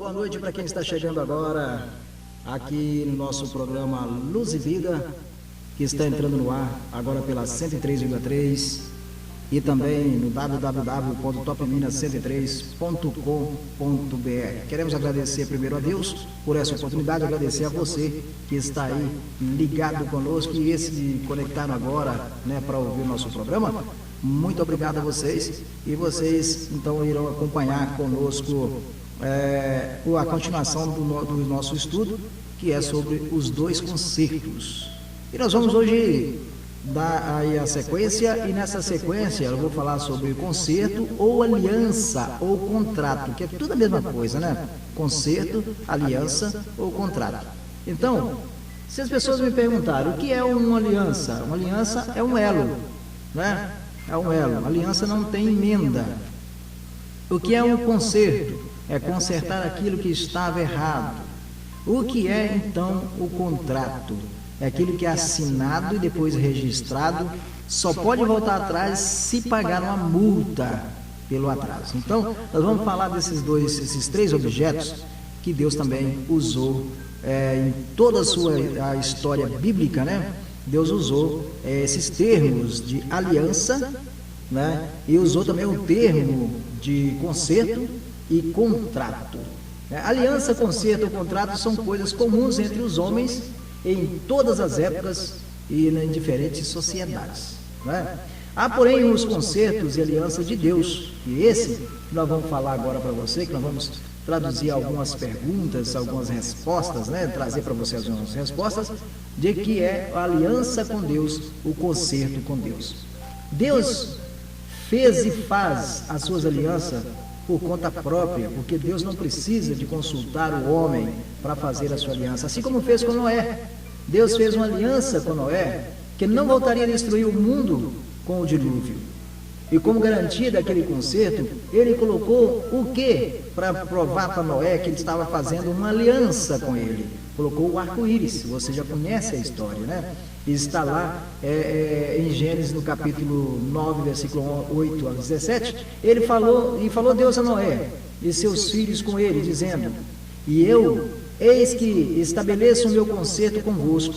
boa noite para quem está chegando agora aqui no nosso programa Luz e Vida, que está entrando no ar agora pela 103,3 e também no www.topminas103.com.br. Queremos agradecer primeiro a Deus por essa oportunidade, agradecer a você que está aí ligado conosco e se conectaram agora, para ouvir o nosso programa. Muito obrigado a vocês, e vocês então irão acompanhar conosco a continuação do nosso estudo, que é sobre os dois concertos. E nós vamos hoje dar aí a sequência, e nessa sequência eu vou falar sobre concerto ou aliança ou contrato, que é tudo a mesma coisa, né? Concerto, aliança ou contrato. Então, se as pessoas me perguntarem o que é uma aliança é um elo, né? É um elo. A aliança não tem emenda. O que é um concerto? É consertar aquilo que estava errado. O que é, então, o contrato? É aquilo que é assinado e depois registrado, só pode voltar atrás se pagar uma multa pelo atraso. Então, nós vamos falar esses três objetos que Deus também usou em toda a história bíblica, né? Deus usou esses termos de aliança, né? E usou também o termo de concerto e contrato. Aliança, concerto ou contrato são coisas comuns entre os homens em todas as épocas e em diferentes sociedades, né? Há, porém, os concertos e alianças de Deus, e esse que nós vamos falar agora para você, que nós vamos traduzir algumas perguntas, algumas respostas, né? Trazer para você algumas respostas de que é a aliança com Deus, o concerto com Deus. Deus fez e faz as suas alianças por conta própria, porque Deus não precisa de consultar o homem para fazer a sua aliança, assim como fez com Noé. Deus fez uma aliança com Noé, que não voltaria a destruir o mundo com o dilúvio. E como garantia daquele concerto, ele colocou o quê? Para provar para Noé que ele estava fazendo uma aliança com ele. Colocou o arco-íris, você já conhece a história, né? E está lá em Gênesis, no capítulo 9, versículo 8 a 17, ele falou Deus a Noé e seus filhos com ele, dizendo: e eu, eis que estabeleço o meu concerto convosco,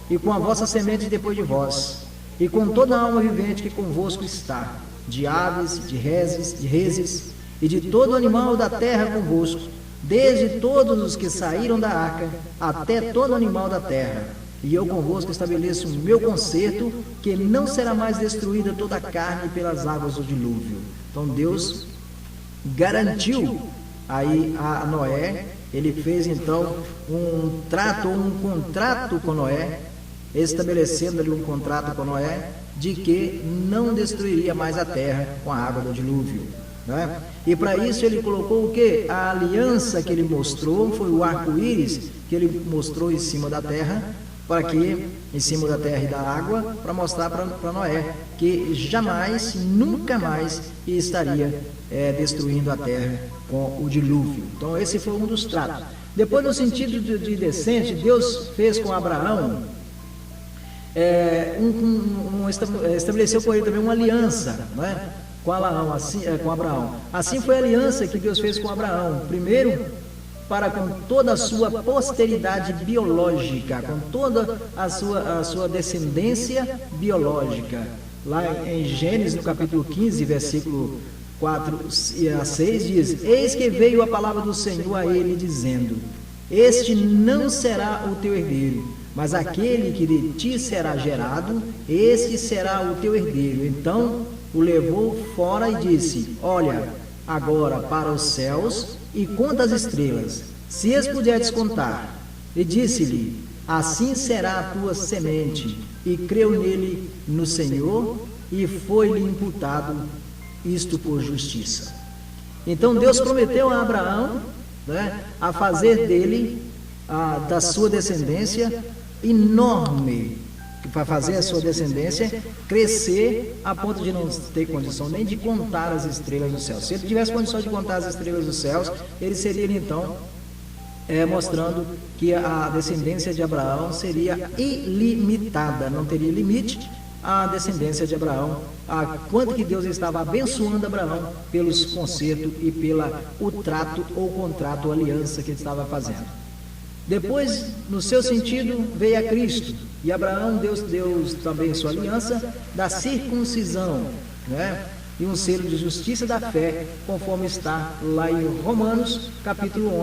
e com a vossa semente depois de vós, e com toda a alma vivente que convosco está, de aves, de reses, e de todo animal da terra convosco, desde todos os que saíram da arca, até todo animal da terra. E eu convosco estabeleço o meu concerto, que não será mais destruída toda a carne pelas águas do dilúvio. Então Deus garantiu aí a Noé, ele fez então um contrato com Noé, estabelecendo ali um contrato com Noé, de que não destruiria mais a terra com a água do dilúvio, né? E para isso ele colocou o quê? A aliança que ele mostrou foi o arco-íris que ele mostrou em cima da terra, para que, em cima da terra e da água, para mostrar para Noé que jamais, nunca mais estaria destruindo a terra com o dilúvio. Então esse foi um dos tratos. Depois, no sentido de descente, Deus fez com Abraão, estabeleceu com ele também uma aliança, né? Com Abraão. Assim foi a aliança que Deus fez com Abraão. Primeiro, para com toda a sua posteridade biológica, com toda a sua descendência biológica. Lá em Gênesis, no capítulo 15, versículo 4 a 6, diz: eis que veio a palavra do Senhor a ele, dizendo: este não será o teu herdeiro, mas aquele que de ti será gerado, este será o teu herdeiro. Então o levou fora e disse: olha agora para os céus e conta as estrelas, se as puderes contar. E disse-lhe: assim será a tua semente. E creu nele no Senhor, e foi-lhe imputado isto por justiça. Então Deus prometeu a Abraão, né, a fazer dele, da sua descendência enorme, para fazer a sua descendência crescer a ponto de não ter condição nem de contar as estrelas dos céus. Se ele tivesse condição de contar as estrelas dos céus, ele seria então mostrando que a descendência de Abraão seria ilimitada, não teria limite a descendência de Abraão, a quanto que Deus estava abençoando Abraão pelos concertos e o trato ou contrato ou aliança que ele estava fazendo. Depois, no seu sentido, veio a Cristo, e Abraão, Deus também sua aliança da circuncisão, né? E um selo de justiça da fé, conforme está lá em Romanos, capítulo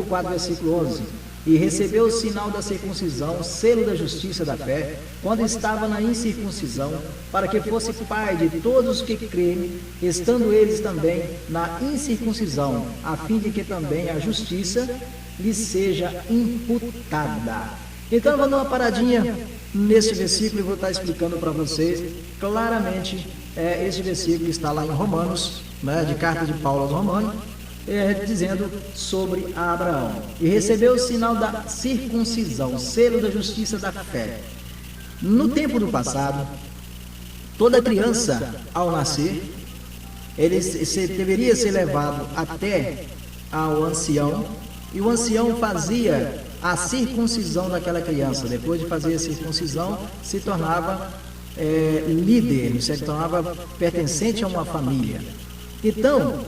4, versículo 11. E recebeu o sinal da circuncisão, selo da justiça da fé, quando estava na incircuncisão, para que fosse pai de todos os que creem, estando eles também na incircuncisão, a fim de que também a justiça lhe seja imputada. Então, eu vou dar uma paradinha nesse versículo e vou estar explicando para vocês claramente. Esse versículo está lá em Romanos, né, de carta de Paulo aos Romanos, dizendo sobre Abraão. E recebeu o sinal da circuncisão, selo da justiça da fé. No tempo do passado, toda criança, ao nascer, ele deveria ser levado até ao ancião, e o ancião fazia a circuncisão daquela criança. Depois de fazer a circuncisão, se tornava líder, se tornava pertencente a uma família. Então,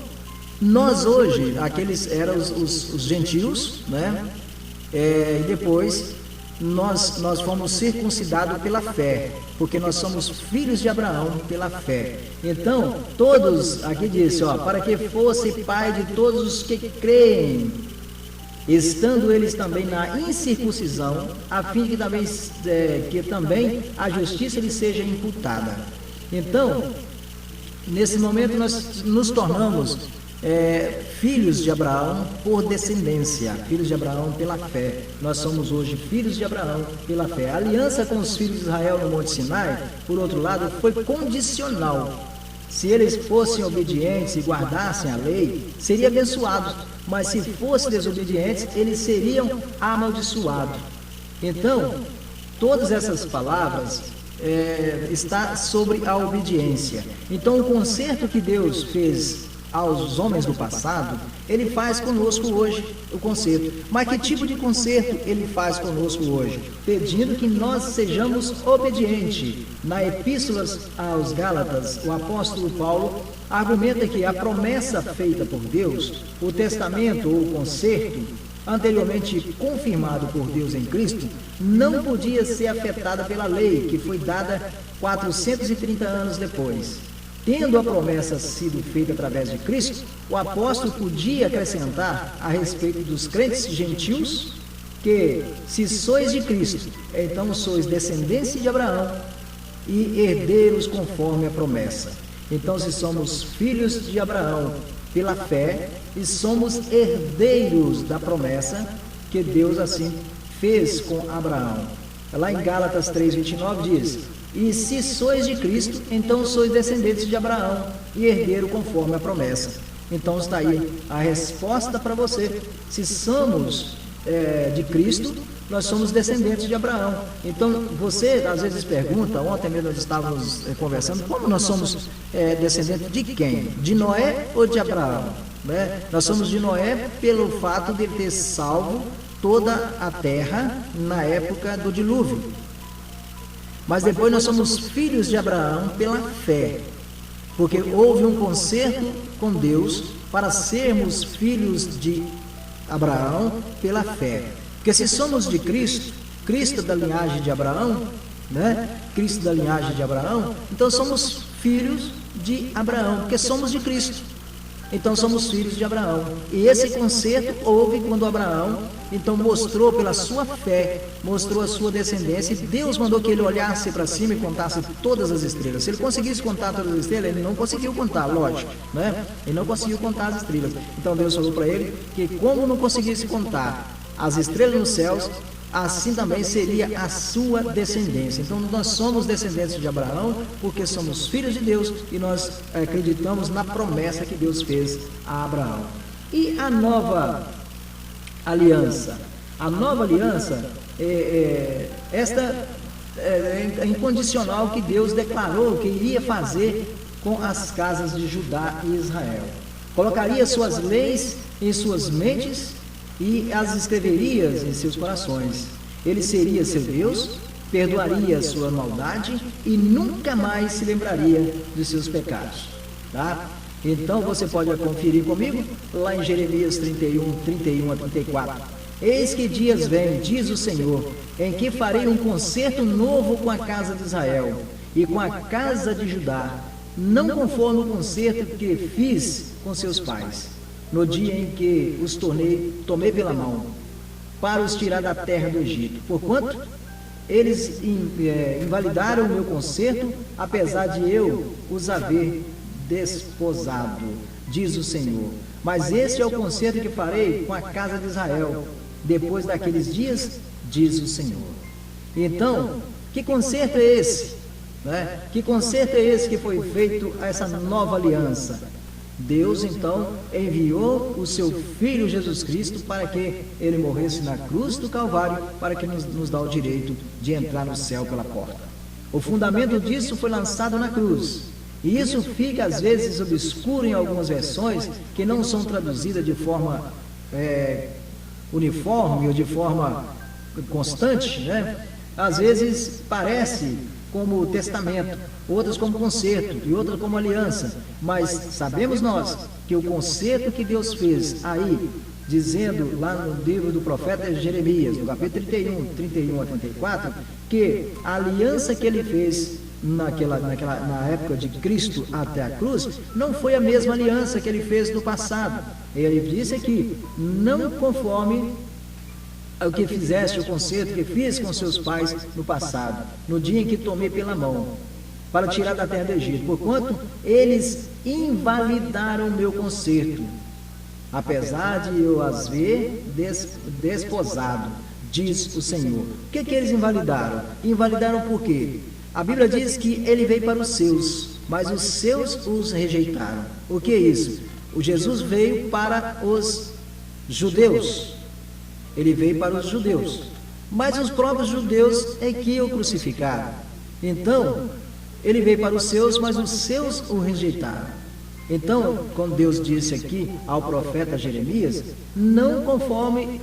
nós hoje, aqueles eram os gentios, né? E depois nós fomos circuncidados pela fé, porque nós somos filhos de Abraão pela fé. Então, todos, aqui disse, para que fosse pai de todos os que creem, estando eles também na incircuncisão, a fim que também a justiça lhe seja imputada. Então, nesse momento nós nos tornamos filhos de Abraão por descendência, filhos de Abraão pela fé. Nós somos hoje filhos de Abraão pela fé. A aliança com os filhos de Israel no Monte Sinai, por outro lado, foi condicional. Se eles fossem obedientes e guardassem a lei, seriam abençoados, mas se fossem desobedientes, eles seriam amaldiçoados. Então, todas essas palavras está sobre a obediência. Então, o conserto que Deus fez aos homens do passado, ele faz conosco hoje o conserto. Mas que tipo de conserto ele faz conosco hoje? Pedindo que nós sejamos obedientes. Na Epístola aos Gálatas, o apóstolo Paulo argumenta que a promessa feita por Deus, o testamento ou o conserto, anteriormente confirmado por Deus em Cristo, não podia ser afetada pela lei, que foi dada 430 anos depois. Tendo a promessa sido feita através de Cristo, o apóstolo podia acrescentar a respeito dos crentes gentios que, se sois de Cristo, então sois descendência de Abraão e herdeiros conforme a promessa. Então, se somos filhos de Abraão pela fé e somos herdeiros da promessa que Deus assim fez com Abraão. Lá em Gálatas 3:29 diz: e se sois de Cristo, então sois descendentes de Abraão e herdeiro conforme a promessa. Então está aí a resposta para você. Se somos de Cristo, nós somos descendentes de Abraão. Então você às vezes pergunta, ontem mesmo nós estávamos conversando, como nós somos descendentes de quem? De Noé ou de Abraão? Né? Nós somos de Noé pelo fato de ele ter salvo toda a terra na época do dilúvio. Mas depois nós somos filhos de Abraão pela fé, porque houve um concerto com Deus para sermos filhos de Abraão pela fé. Porque se somos de Cristo, Cristo da linhagem de Abraão, né? Cristo da linhagem de Abraão, então somos filhos de Abraão, porque somos de Cristo. Então somos filhos de Abraão. E esse concerto houve quando Abraão então mostrou pela sua fé, mostrou a sua descendência, e Deus mandou que ele olhasse para cima e contasse todas as estrelas. Se ele conseguisse contar todas as estrelas, ele não conseguiu contar, lógico, né? Ele não conseguiu contar as estrelas. Então Deus falou para ele que como não conseguisse contar as estrelas nos céus, assim também seria a sua descendência. Então nós somos descendentes de Abraão porque somos filhos de Deus e nós acreditamos na promessa que Deus fez a Abraão. E a nova aliança? A nova aliança esta é incondicional que Deus declarou que iria fazer com as casas de Judá e Israel. Colocaria suas leis em suas mentes e as escreveria em seus corações. Ele seria seu Deus perdoaria a sua maldade e nunca mais se lembraria dos seus pecados, tá? Então você pode conferir comigo lá em Jeremias 31 a 34. Eis que dias vêm, diz o Senhor, em que farei um concerto novo com a casa de Israel e com a casa de Judá, não conforme o concerto que fiz com seus pais, no dia em que os tomei pela mão, para os tirar da terra do Egito. Porquanto eles invalidaram o meu concerto, apesar de eu os haver desposado, diz o Senhor. Mas este é o concerto que farei com a casa de Israel, depois daqueles dias, diz o Senhor. Então, que concerto é esse? Né? Que concerto é esse que foi feito a essa nova aliança? Deus então enviou o seu Filho Jesus Cristo para que ele morresse na cruz do Calvário, para que nos dá o direito de entrar no céu pela porta. O fundamento disso foi lançado na cruz, e isso fica às vezes obscuro em algumas versões que não são traduzidas de forma uniforme ou de forma constante, né? Às vezes parece como testamento, outras como concerto e outras como aliança, mas sabemos nós que o concerto que Deus fez aí, dizendo lá no livro do profeta Jeremias, no capítulo 31 a 34, que a aliança que ele fez na época de Cristo até a cruz, não foi a mesma aliança que ele fez no passado. Ele disse aqui, não conforme o que fizeste, o concerto que fiz com seus pais no passado, no dia em que tomei pela mão, para tirar da terra do Egito, porquanto eles invalidaram o meu concerto, apesar de eu as ver desposado, diz o Senhor. O que eles invalidaram? Invalidaram por quê? A Bíblia diz que ele veio para os seus, mas os seus os rejeitaram. O que é isso? O Jesus veio para os judeus. Ele veio para os judeus, mas os próprios judeus é que o crucificaram. Então, ele veio para os seus, mas os seus o rejeitaram. Então, quando Deus disse aqui ao profeta Jeremias, não conforme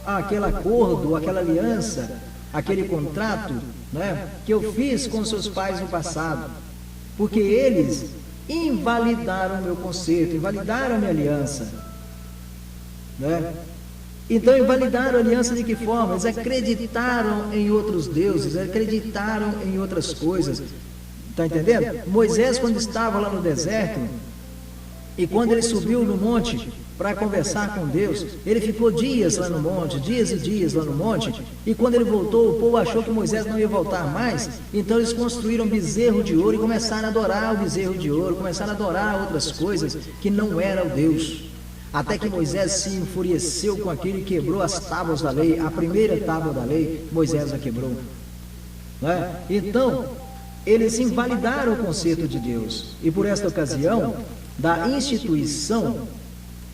aquele acordo, aquela aliança, aquele contrato, né, que eu fiz com seus pais no passado, porque eles invalidaram o meu concerto, invalidaram a minha aliança, né? Então invalidaram a aliança de que forma? Eles acreditaram em outros deuses, acreditaram em outras coisas. Está entendendo? Moisés, quando estava lá no deserto, e quando ele subiu no monte para conversar com Deus, ele ficou dias lá no monte, dias e dias lá no monte, e quando ele voltou, o povo achou que Moisés não ia voltar mais, então eles construíram um bezerro de ouro e começaram a adorar o bezerro de ouro, começaram a adorar outras coisas que não era o Deus. Até que Moisés se enfureceu com aquilo e quebrou as tábuas da lei, a primeira tábua da lei, Moisés a quebrou. Né? Então, eles invalidaram o concerto de Deus, e por esta ocasião, da instituição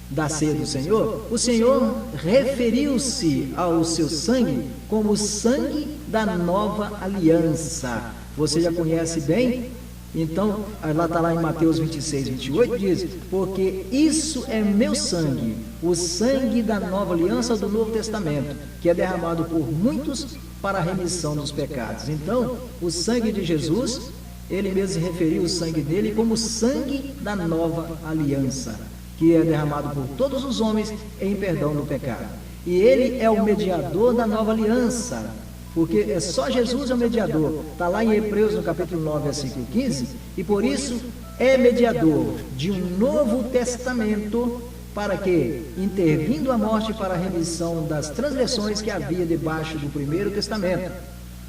da ceia do Senhor, o Senhor referiu-se ao seu sangue como o sangue da nova aliança. Você já conhece bem? Então, lá está lá em Mateus 26, 28, diz, porque isso é meu sangue, o sangue da nova aliança do Novo Testamento, que é derramado por muitos para a remissão dos pecados. Então, o sangue de Jesus, ele mesmo se referiu o sangue dele como sangue da nova aliança, que é derramado por todos os homens em perdão do pecado. E ele é o mediador da nova aliança, porque é só Jesus é o mediador. Está lá em Hebreus, no capítulo 9, versículo 15, e por isso é mediador de um novo testamento, para que, intervindo a morte para a remissão das transgressões que havia debaixo do primeiro testamento,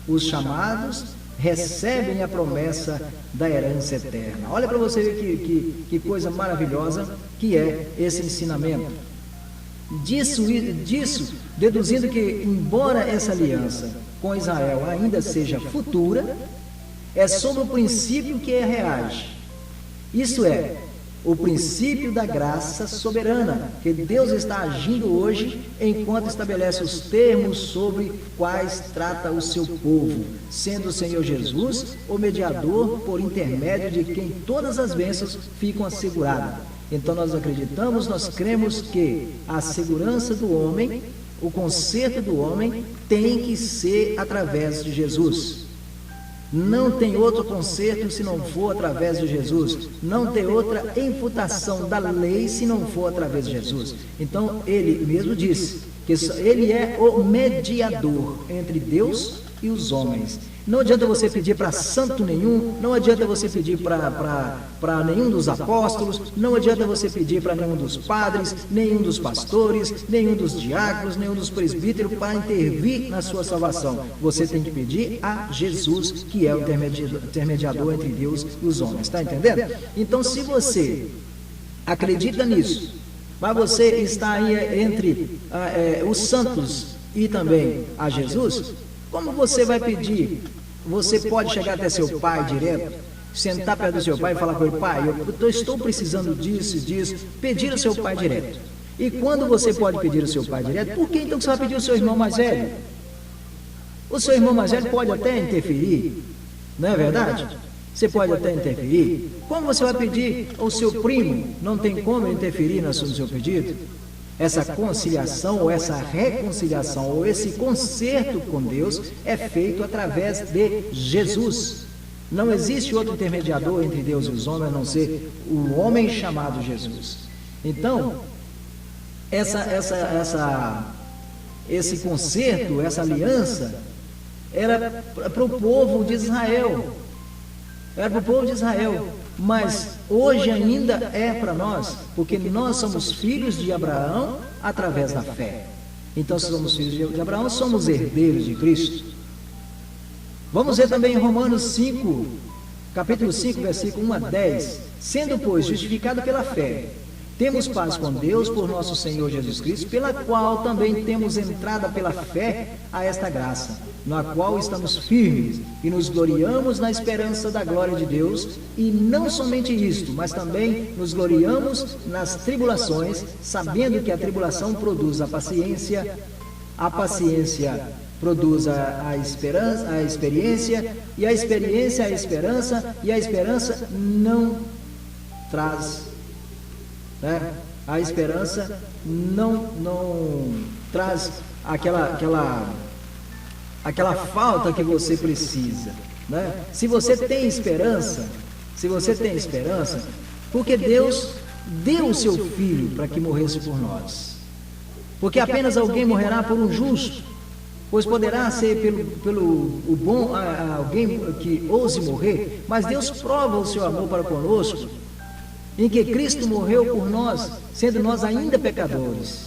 os chamados recebem a promessa da herança eterna. Olha para você ver que coisa maravilhosa que é esse ensinamento. Disso, deduzindo que, embora essa aliança com Israel ainda seja futura, é sobre o princípio que reage. Isso é, o princípio da graça soberana, que Deus está agindo hoje enquanto estabelece os termos sobre quais trata o seu povo, sendo o Senhor Jesus o mediador por intermédio de quem todas as bênçãos ficam asseguradas. Então nós acreditamos, nós cremos que a segurança do homem o conserto do homem tem que ser através de Jesus. Não tem outro conserto se não for através de Jesus. Não tem outra imputação da lei se não for através de Jesus. Então, ele mesmo disse que ele é o mediador entre Deus e os homens. Não adianta você pedir para santo nenhum, não adianta você pedir para nenhum dos apóstolos, não adianta você pedir para nenhum dos padres, nenhum dos pastores, nenhum dos diáconos, nenhum dos presbíteros para intervir na sua salvação. Você tem que pedir a Jesus, que é o intermediador entre Deus e os homens. Está entendendo? Então, se você acredita nisso, mas você está aí entre os santos e também a Jesus, como você vai pedir? Você pode chegar até seu pai direto, sentar perto do seu pai e falar com ele: pai, eu estou precisando disso e disso, pedir ao seu pai direto. E quando você pode pedir ao seu pai direto, por que então você vai pedir ao seu irmão mais velho? O seu irmão mais velho pode até interferir, não é verdade? Você pode até interferir. Como você vai pedir ao seu primo? Não tem como interferir no seu pedido? Essa conciliação, ou essa reconciliação, ou esse conserto com Deus é feito através de Jesus. Não existe outro intermediador entre Deus e os homens, a não ser o homem chamado Jesus. Então, esse conserto, essa aliança, era para o povo de Israel. Era para o povo de Israel. Mas hoje ainda é para nós, porque nós somos filhos de Abraão através da fé. Então, se somos filhos de Abraão, somos herdeiros de Cristo. Vamos ver também em Romanos 5, capítulo 5, versículo 1 a 10. Sendo, pois, justificado pela fé, temos paz com Deus por nosso Senhor Jesus Cristo, pela qual também temos entrada pela fé a esta graça, na qual estamos firmes e nos gloriamos na esperança da glória de Deus. E não somente isto, mas também nos gloriamos nas tribulações, sabendo que a tribulação produz a paciência produz a experiência, e a experiência a esperança, e a esperança não traz, né? A esperança não traz aquela falta que você precisa, né? Se você tem esperança, porque Deus deu o seu Filho para que morresse por nós. Porque apenas alguém morrerá por um justo, pois poderá ser pelo bom alguém que ouse morrer, mas Deus prova o seu amor para conosco, em que Cristo morreu por nós, sendo nós ainda pecadores.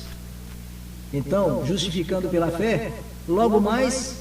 Então, justificando pela fé, logo mais,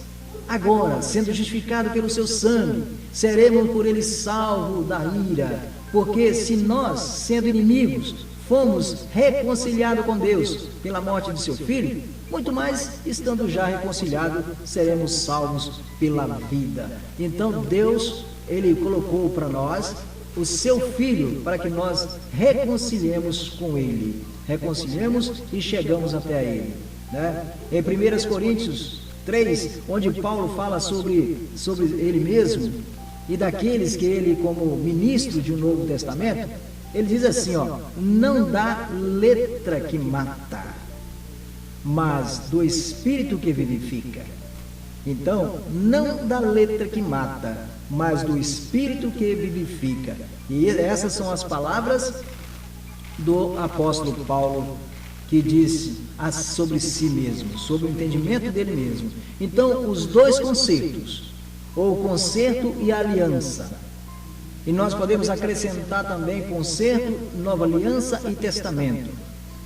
agora, sendo justificado pelo seu sangue, seremos por ele salvos da ira, porque se nós, sendo inimigos, fomos reconciliados com Deus pela morte de seu Filho, muito mais, estando já reconciliados, seremos salvos pela vida. Então, Deus, Ele colocou para nós o seu Filho, para que nós reconciliemos com Ele. Reconciliemos e chegamos até Ele, né? Em 1 Coríntios 3, onde Paulo fala sobre ele mesmo e daqueles que ele, como ministro de um Novo Testamento, ele diz assim, não dá letra que mata, mas do Espírito que vivifica. Então, não da letra que mata, mas do Espírito que vivifica. E essas são as palavras do apóstolo Paulo, que disse sobre si mesmo, sobre o entendimento dele mesmo. Então, os dois conceitos, ou conserto e aliança, e nós podemos acrescentar também conserto, nova aliança e testamento,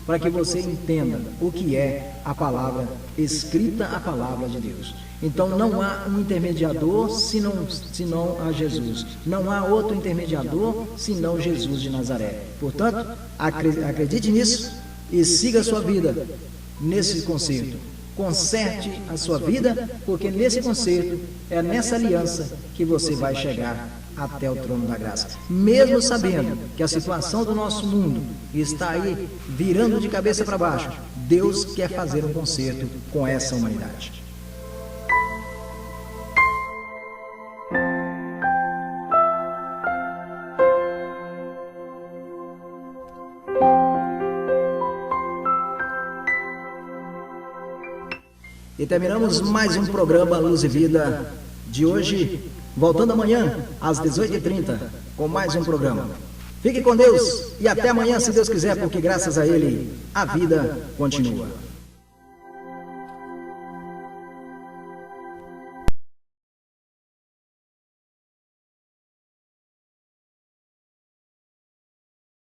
para que você entenda o que é a palavra escrita, a palavra de Deus. Então não há um intermediador senão a Jesus. Não há outro intermediador senão Jesus de Nazaré. Portanto, acredite nisso e siga a sua vida nesse concerto. Conserte a sua vida, porque nesse concerto, é nessa aliança que você vai chegar até o trono da graça. Mesmo sabendo que a situação do nosso mundo está aí virando de cabeça para baixo, Deus quer fazer um concerto com essa humanidade. E terminamos mais um programa Luz e Vida de hoje, voltando amanhã às 18h30 com mais um programa. Fique com Deus e até amanhã, se Deus quiser, porque graças a Ele a vida continua.